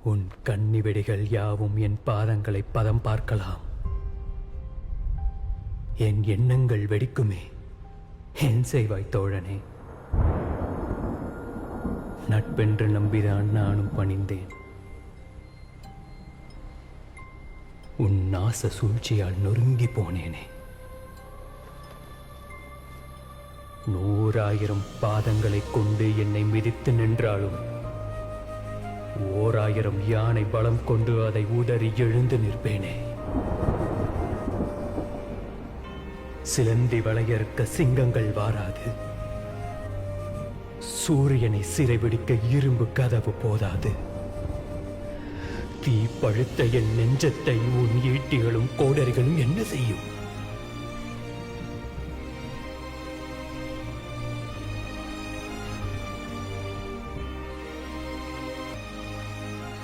உன் கன்னிவெடிகள் யாவும் என் பாதங்களை பதம் பார்க்கலாம். என் எண்ணங்கள் வெடிக்குமே, என் செய்வாய் தோழனே. நட்பென்று நம்பிதான் நானும் பணிந்தேன். உன் நாச சூழ்ச்சியால் நொறுங்கி போனேனே. 100,000 பாதங்களைக் கொண்டு என்னை மிதித்து நின்றாலும் 1000 யானை பலம் கொண்டு அதை உதறி எழுந்து நிற்பேனே. சிலந்தி வளையறுக்க சிங்கங்கள் வாராது. சூரியனை சிறைபிடிக்க இரும்பு கதவு போதாது. தீ பழுத்த என் நெஞ்சத்தை உன் ஈட்டிகளும் கோடரிகளும் என்ன செய்யும்?